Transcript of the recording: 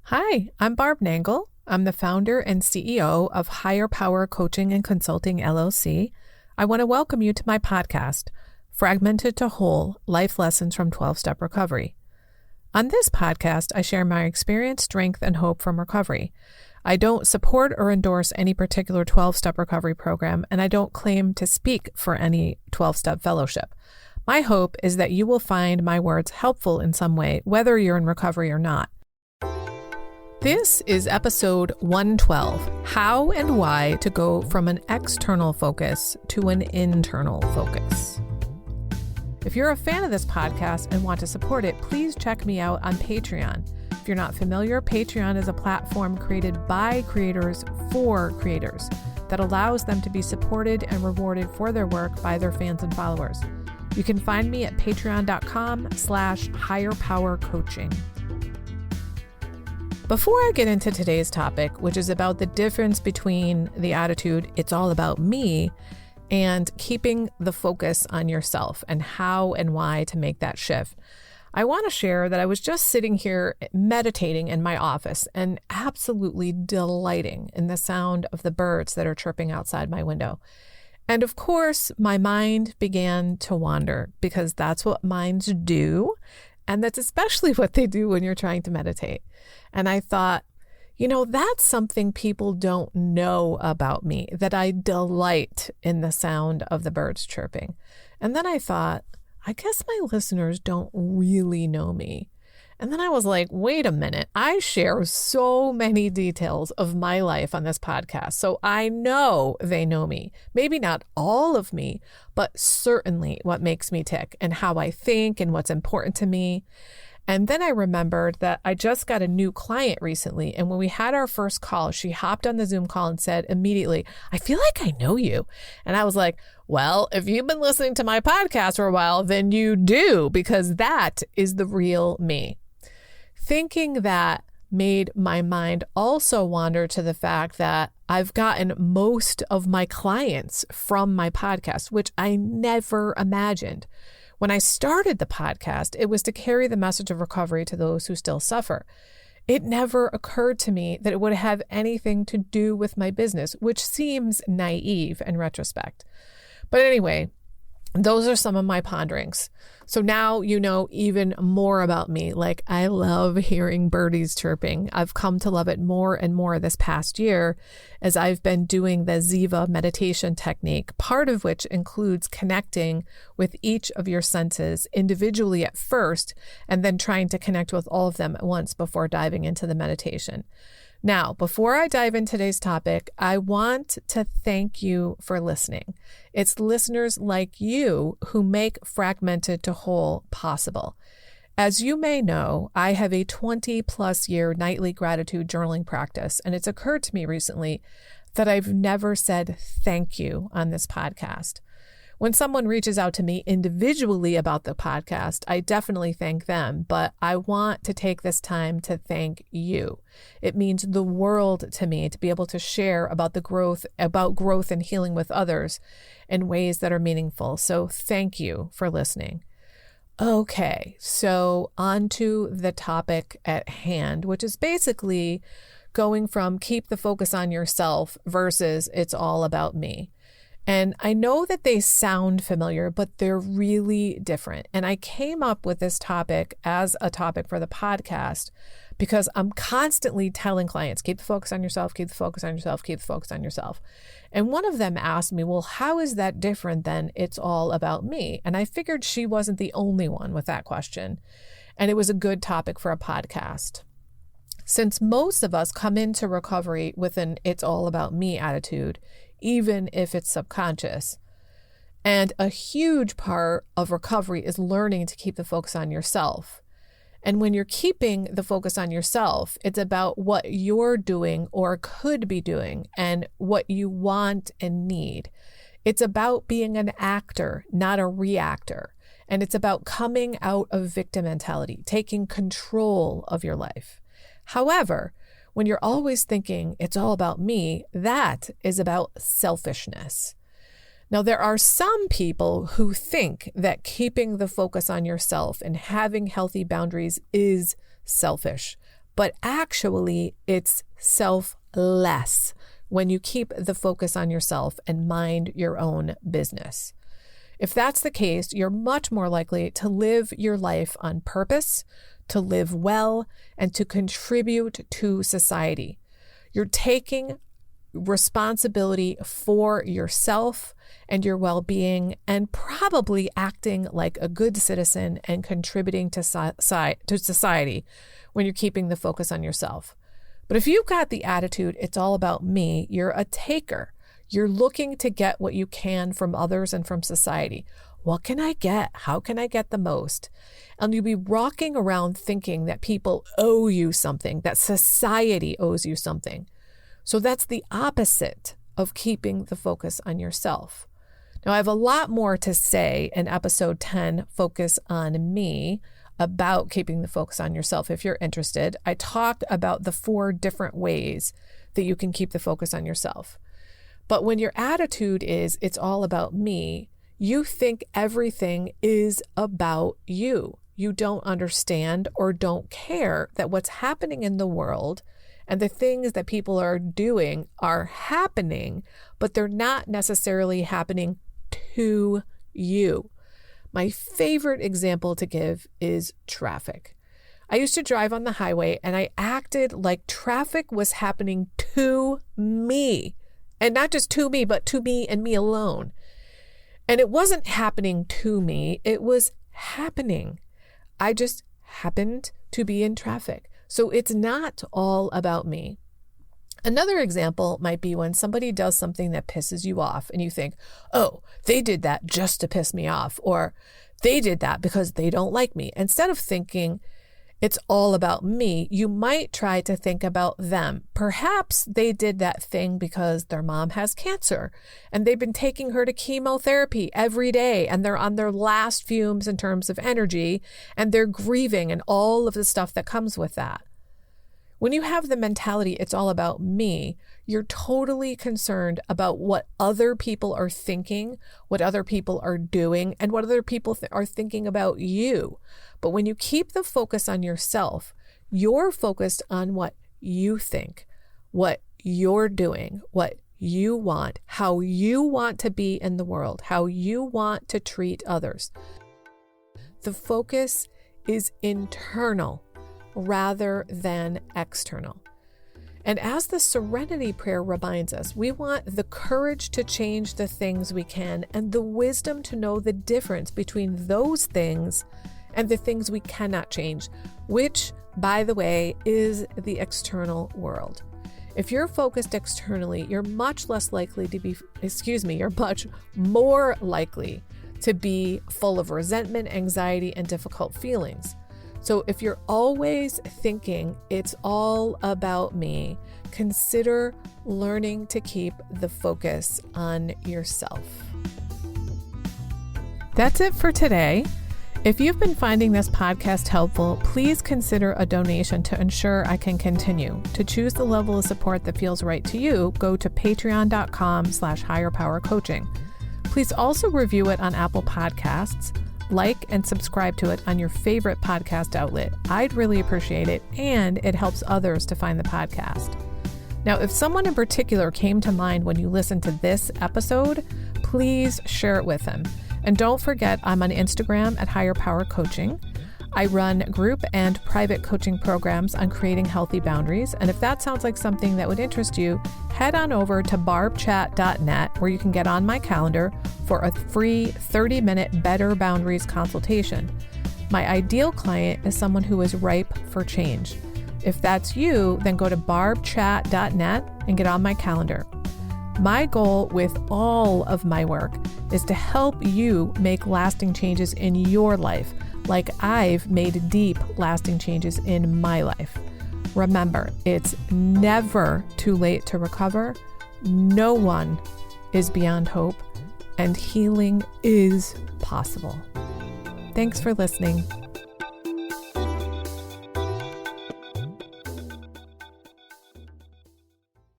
Hi, I'm Barb Nangle. I'm the founder and CEO of Higher Power Coaching and Consulting, LLC. I want to welcome you to my podcast, Fragmented to Whole, Life Lessons from 12-Step Recovery. On this podcast, I share my experience, strength, and hope from recovery. I don't support or endorse any particular 12-step recovery program, and I don't claim to speak for any 12-step fellowship. My hope is that you will find my words helpful in some way, whether you're in recovery or not. This is episode 112, How and Why to Go from an External Focus to an Internal Focus. If you're a fan of this podcast and want to support it, please check me out on Patreon. If you're not familiar, Patreon is a platform created by creators for creators that allows them to be supported and rewarded for their work by their fans and followers. You can find me at patreon.com/higherpowercoaching. Before I get into today's topic, which is about the difference between the attitude, it's all about me, and keeping the focus on yourself and how and why to make that shift, I want to share that I was just sitting here meditating in my office and absolutely delighting in the sound of the birds that are chirping outside my window. And of course, my mind began to wander because that's what minds do. And that's especially what they do when you're trying to meditate. And I thought, that's something people don't know about me, that I delight in the sound of the birds chirping. And then I thought, I guess my listeners don't really know me. And then I was like, wait a minute, I share so many details of my life on this podcast. So I know they know me. Maybe not all of me, but certainly what makes me tick and how I think and what's important to me. And then I remembered that I just got a new client recently. And when we had our first call, she hopped on the Zoom call and said immediately, I feel like I know you. And I was like, well, if you've been listening to my podcast for a while, then you do, because that is the real me. Thinking that made my mind also wander to the fact that I've gotten most of my clients from my podcast, which I never imagined. When I started the podcast, it was to carry the message of recovery to those who still suffer. It never occurred to me that it would have anything to do with my business, which seems naive in retrospect. But anyway, those are some of my ponderings. So now you know even more about me. Like, I love hearing birdies chirping. I've come to love it more and more this past year as I've been doing the Ziva meditation technique, part of which includes connecting with each of your senses individually at first, and then trying to connect with all of them at once before diving into the meditation. Now, before I dive into today's topic, I want to thank you for listening. It's listeners like you who make Fragmented to Whole possible. As you may know, I have a 20-plus year nightly gratitude journaling practice, and it's occurred to me recently that I've never said thank you on this podcast. When someone reaches out to me individually about the podcast, I definitely thank them, but I want to take this time to thank you. It means the world to me to be able to share about growth and healing with others in ways that are meaningful. So thank you for listening. Okay, so on to the topic at hand, which is basically going from keep the focus on yourself versus it's all about me. And I know that they sound familiar, but they're really different. And I came up with this topic as a topic for the podcast because I'm constantly telling clients, keep the focus on yourself, keep the focus on yourself, keep the focus on yourself. And one of them asked me, well, how is that different than it's all about me? And I figured she wasn't the only one with that question. And it was a good topic for a podcast. Since most of us come into recovery with an it's all about me attitude, even if it's subconscious. And a huge part of recovery is learning to keep the focus on yourself. And when you're keeping the focus on yourself, it's about what you're doing or could be doing and what you want and need. It's about being an actor, not a reactor. And it's about coming out of victim mentality, taking control of your life. However, when you're always thinking it's all about me, that is about selfishness. Now, there are some people who think that keeping the focus on yourself and having healthy boundaries is selfish, but actually it's selfless when you keep the focus on yourself and mind your own business. If that's the case, you're much more likely to live your life on purpose, to live well, and to contribute to society. You're taking responsibility for yourself and your well-being, and probably acting like a good citizen and contributing to society when you're keeping the focus on yourself. But if you've got the attitude, it's all about me, you're a taker. You're looking to get what you can from others and from society. What can I get? How can I get the most? And you'll be rocking around thinking that people owe you something, that society owes you something. So that's the opposite of keeping the focus on yourself. Now, I have a lot more to say in episode 10, Focus on Me, about keeping the focus on yourself. If you're interested, I talk about the 4 different ways that you can keep the focus on yourself. But when your attitude is, it's all about me, you think everything is about you. You don't understand or don't care that what's happening in the world and the things that people are doing are happening, but they're not necessarily happening to you. My favorite example to give is traffic. I used to drive on the highway and I acted like traffic was happening to me. And not just to me, but to me and me alone. And it wasn't happening to me, it was happening. I just happened to be in traffic. So it's not all about me. Another example might be when somebody does something that pisses you off and you think, oh, they did that just to piss me off, or they did that because they don't like me. Instead of thinking it's all about me, you might try to think about them. Perhaps they did that thing because their mom has cancer and they've been taking her to chemotherapy every day and they're on their last fumes in terms of energy and they're grieving and all of the stuff that comes with that. When you have the mentality, it's all about me, you're totally concerned about what other people are thinking, what other people are doing, and what other people are thinking about you. But when you keep the focus on yourself, you're focused on what you think, what you're doing, what you want, how you want to be in the world, how you want to treat others. The focus is internal rather than external. And as the Serenity Prayer reminds us, we want the courage to change the things we can and the wisdom to know the difference between those things and the things we cannot change, which, by the way, is the external world. If you're focused externally, you're much less likely to be, you're much more likely to be full of resentment, anxiety, and difficult feelings. So if you're always thinking it's all about me, consider learning to keep the focus on yourself. That's it for today. If you've been finding this podcast helpful, please consider a donation to ensure I can continue. To choose the level of support that feels right to you, go to patreon.com/higherpowercoaching. Please also review it on Apple Podcasts, like and subscribe to it on your favorite podcast outlet. I'd really appreciate it, and it helps others to find the podcast. Now, if someone in particular came to mind when you listened to this episode, please share it with them. And don't forget, I'm on Instagram at Higher Power Coaching. I run group and private coaching programs on creating healthy boundaries. And if that sounds like something that would interest you, head on over to barbchat.net, where you can get on my calendar for a free 30-minute Better Boundaries consultation. My ideal client is someone who is ripe for change. If that's you, then go to barbchat.net and get on my calendar. My goal with all of my work is to help you make lasting changes in your life, like I've made deep, lasting changes in my life. Remember, it's never too late to recover. No one is beyond hope, and healing is possible. Thanks for listening.